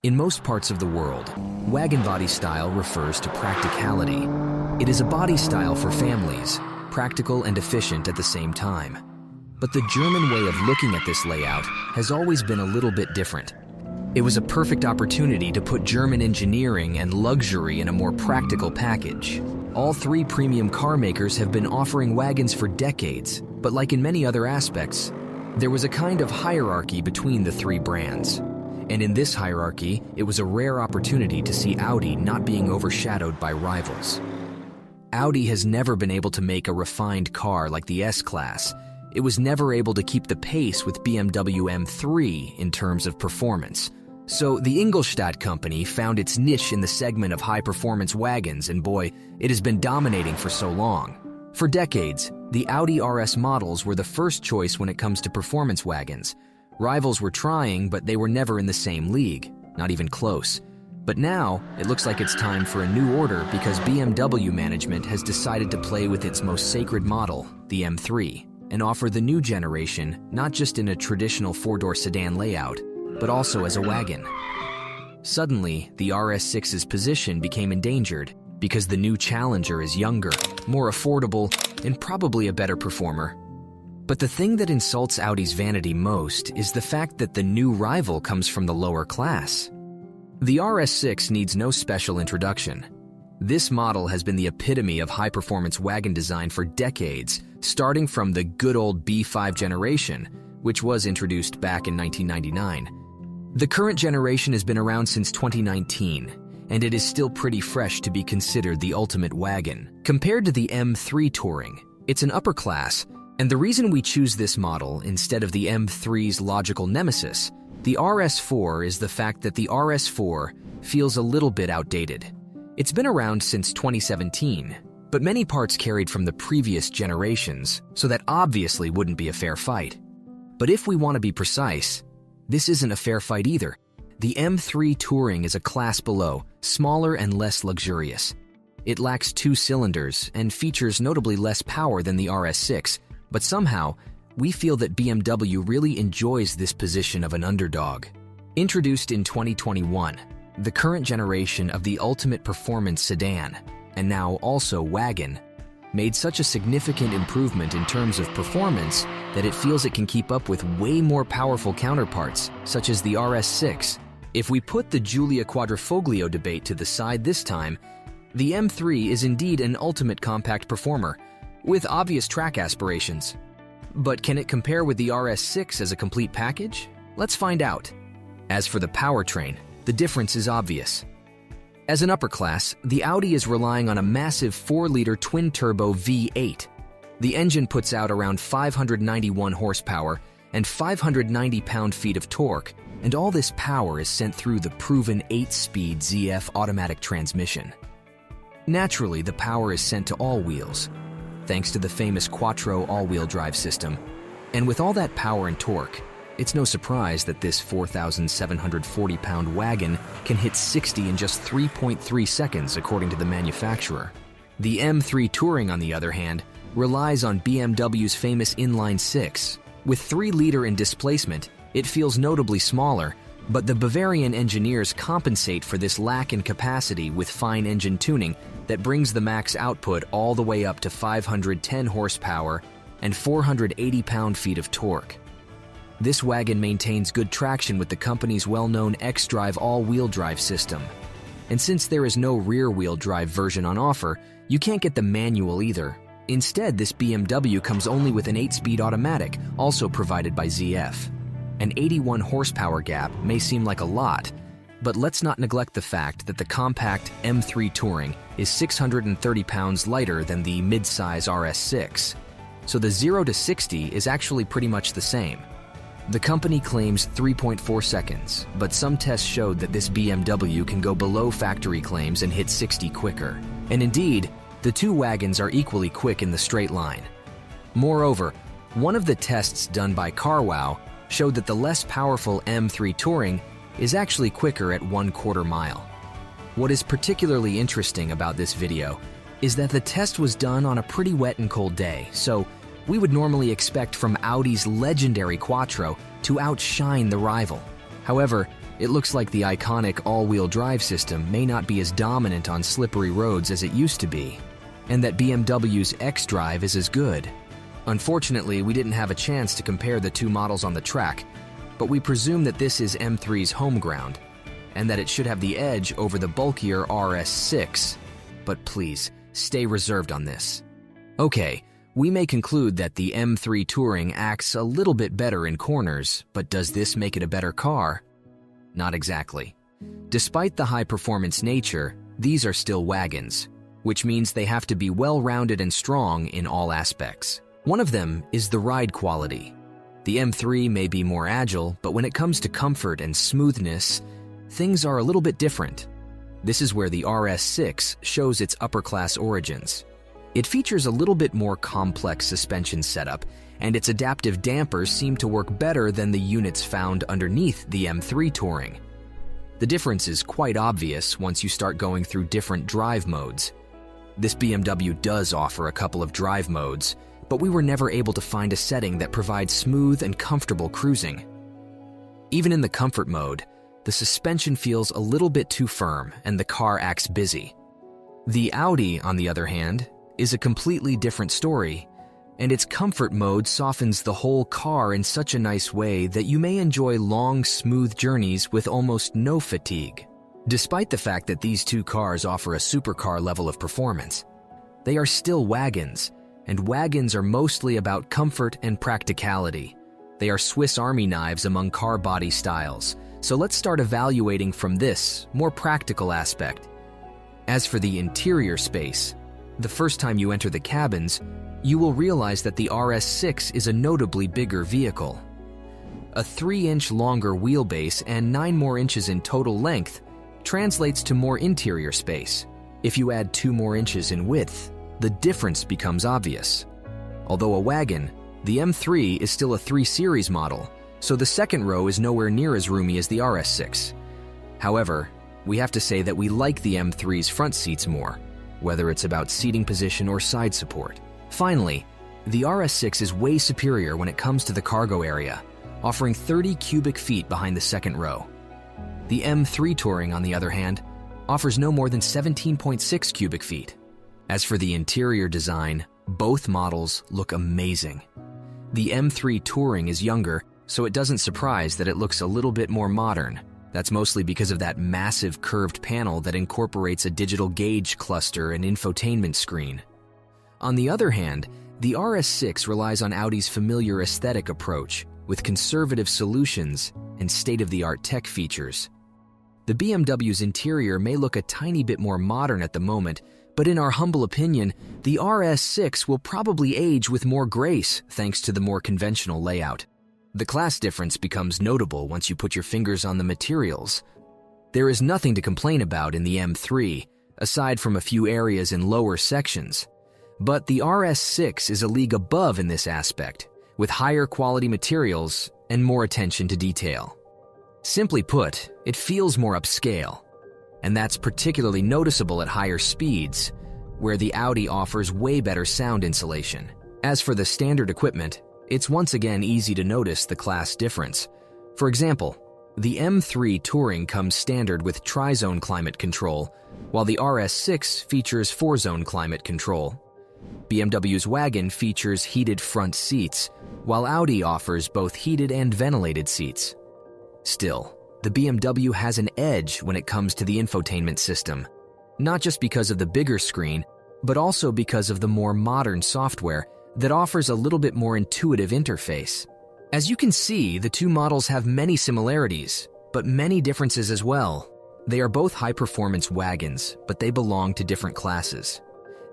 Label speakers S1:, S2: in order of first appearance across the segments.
S1: In most parts of the world, wagon body style refers to practicality. It is a body style for families, practical and efficient at the same time. But the German way of looking at this layout has always been a little bit different. It was a perfect opportunity to put German engineering and luxury in a more practical package. All three premium car makers have been offering wagons for decades, but like in many other aspects, there was a kind of hierarchy between the three brands. And in this hierarchy, it was a rare opportunity to see Audi not being overshadowed by rivals. Audi has never been able to make a refined car like the S-Class. It was never able to keep the pace with BMW M3 in terms of performance. So the Ingolstadt company found its niche in the segment of high-performance wagons, and boy, it has been dominating for so long. For decades, the Audi RS models were the first choice when it comes to performance wagons. Rivals were trying, but they were never in the same league, not even close. But now, it looks like it's time for a new order because BMW management has decided to play with its most sacred model, the M3, and offer the new generation not just in a traditional four-door sedan layout, but also as a wagon. Suddenly, the RS6's position became endangered because the new challenger is younger, more affordable, and probably a better performer. But the thing that insults Audi's vanity most is the fact that the new rival comes from the lower class. The RS6 needs no special introduction. This model has been the epitome of high-performance wagon design for decades, starting from the good old B5 generation, which was introduced back in 1999. The current generation has been around since 2019, and it is still pretty fresh to be considered the ultimate wagon. Compared to the M3 Touring, it's an upper class, and the reason we choose this model instead of the M3's logical nemesis, the RS4, is the fact that the RS4 feels a little bit outdated. It's been around since 2017, but many parts carried from the previous generations, so that obviously wouldn't be a fair fight. But if we want to be precise, this isn't a fair fight either. The M3 Touring is a class below, smaller and less luxurious. It lacks 2 cylinders and features notably less power than the RS6, but somehow, we feel that BMW really enjoys this position of an underdog. Introduced in 2021, the current generation of the ultimate performance sedan, and now also wagon, made such a significant improvement in terms of performance that it feels it can keep up with way more powerful counterparts, such as the RS6. If we put the Giulia Quadrifoglio debate to the side this time, the M3 is indeed an ultimate compact performer, with obvious track aspirations. But can it compare with the RS6 as a complete package? Let's find out. As for the powertrain, the difference is obvious. As an upper class, the Audi is relying on a massive 4-liter twin-turbo V8. The engine puts out around 591 horsepower and 590 pound-feet of torque, and all this power is sent through the proven 8-speed ZF automatic transmission. Naturally, the power is sent to all wheels, thanks to the famous Quattro all-wheel drive system. And with all that power and torque, it's no surprise that this 4,740-pound wagon can hit 60 in just 3.3 seconds, according to the manufacturer. The M3 Touring, on the other hand, relies on BMW's famous inline-6. With 3-liter in displacement, it feels notably smaller, but the Bavarian engineers compensate for this lack in capacity with fine engine tuning that brings the max output all the way up to 510 horsepower and 480 pound-feet of torque. This wagon maintains good traction with the company's well-known X-Drive all-wheel drive system. And since there is no rear-wheel drive version on offer, you can't get the manual either. Instead, this BMW comes only with an 8-speed automatic, also provided by ZF. An 81 horsepower gap may seem like a lot, but let's not neglect the fact that the compact M3 Touring is 630 pounds lighter than the mid-size RS6, so the 0 to 60 is actually pretty much the same. The company claims 3.4 seconds, but some tests showed that this BMW can go below factory claims and hit 60 quicker. And indeed, the two wagons are equally quick in the straight line. Moreover, one of the tests done by CarWow showed that the less powerful M3 Touring is actually quicker at 1/4 mile. What is particularly interesting about this video is that the test was done on a pretty wet and cold day, so we would normally expect from Audi's legendary Quattro to outshine the rival. However, It looks like the iconic all-wheel drive system may not be as dominant on slippery roads as it used to be, and that BMW's xDrive is as good. Unfortunately, we didn't have a chance to compare the two models on the track, but we presume that this is M3's home ground, and that it should have the edge over the bulkier RS6. But please, stay reserved on this. Okay, we may conclude that the M3 Touring acts a little bit better in corners, but does this make it a better car? Not exactly. Despite the high-performance nature, these are still wagons, which means they have to be well-rounded and strong in all aspects. One of them is the ride quality. The M3 may be more agile, but when it comes to comfort and smoothness, things are a little bit different. This is where the RS6 shows its upper-class origins. It features a little bit more complex suspension setup, and its adaptive dampers seem to work better than the units found underneath the M3 Touring. The difference is quite obvious once you start going through different drive modes. This BMW does offer a couple of drive modes, but we were never able to find a setting that provides smooth and comfortable cruising. Even in the comfort mode, the suspension feels a little bit too firm and the car acts busy. The Audi, on the other hand, is a completely different story, and its comfort mode softens the whole car in such a nice way that you may enjoy long, smooth journeys with almost no fatigue. Despite the fact that these two cars offer a supercar level of performance, they are still wagons, and wagons are mostly about comfort and practicality. They are Swiss Army knives among car body styles, so let's start evaluating from this more practical aspect. As for the interior space, the first time you enter the cabins, you will realize that the RS6 is a notably bigger vehicle. A 3-inch longer wheelbase and 9 more inches in total length translates to more interior space. If you add 2 more inches in width, the difference becomes obvious. Although a wagon, the M3 is still a 3 Series model, so the second row is nowhere near as roomy as the RS6. However, we have to say that we like the M3's front seats more, whether it's about seating position or side support. Finally, the RS6 is way superior when it comes to the cargo area, offering 30 cubic feet behind the second row. The M3 Touring, on the other hand, offers no more than 17.6 cubic feet. As for the interior design, both models look amazing. The M3 Touring is younger, so it doesn't surprise that it looks a little bit more modern. That's mostly because of that massive curved panel that incorporates a digital gauge cluster and infotainment screen. On the other hand, the RS6 relies on Audi's familiar aesthetic approach, with conservative solutions and state-of-the-art tech features. The BMW's interior may look a tiny bit more modern at the moment, but in our humble opinion, the RS6 will probably age with more grace thanks to the more conventional layout. The class difference becomes notable once you put your fingers on the materials. There is nothing to complain about in the M3, aside from a few areas in lower sections. But the RS6 is a league above in this aspect, with higher quality materials and more attention to detail. Simply put, it feels more upscale, and that's particularly noticeable at higher speeds, where the Audi offers way better sound insulation. As for the standard equipment, it's once again easy to notice the class difference. For example, the M3 Touring comes standard with tri-zone climate control, while the RS6 features 4-zone climate control. BMW's Wagon features heated front seats, while Audi offers both heated and ventilated seats. Still, the BMW has an edge when it comes to the infotainment system, not just because of the bigger screen, but also because of the more modern software that offers a little bit more intuitive interface. As you can see, the two models have many similarities, but many differences as well. They are both high-performance wagons, but they belong to different classes.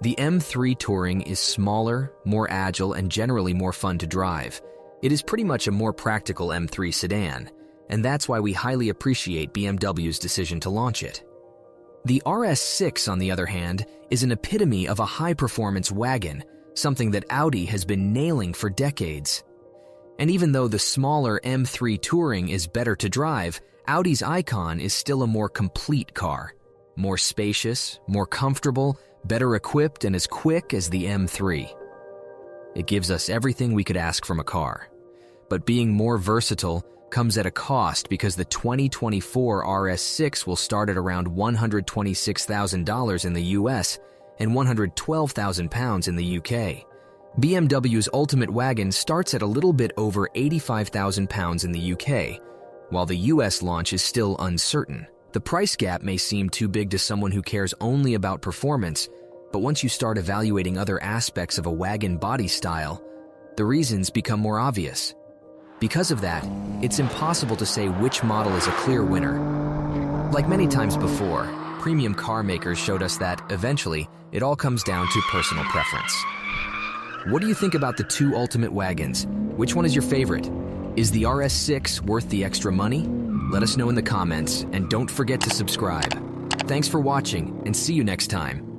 S1: The M3 Touring is smaller, more agile, and generally more fun to drive. It is pretty much a more practical M3 sedan, and that's why we highly appreciate BMW's decision to launch it. The RS6, on the other hand, is an epitome of a high-performance wagon, something that Audi has been nailing for decades. And even though the smaller M3 Touring is better to drive, Audi's icon is still a more complete car. More spacious, more comfortable, better equipped, and as quick as the M3. It gives us everything we could ask from a car. But being more versatile, comes at a cost because the 2024 RS6 will start at around $126,000 in the US and £112,000 in the UK. BMW's Ultimate Wagon starts at a little bit over £85,000 in the UK, while the US launch is still uncertain. The price gap may seem too big to someone who cares only about performance, but once you start evaluating other aspects of a wagon body style, the reasons become more obvious. Because of that, it's impossible to say which model is a clear winner. Like many times before, premium car makers showed us that, eventually, it all comes down to personal preference. What do you think about the two Ultimate Wagons? Which one is your favorite? Is the RS6 worth the extra money? Let us know in the comments, and don't forget to subscribe. Thanks for watching, and see you next time.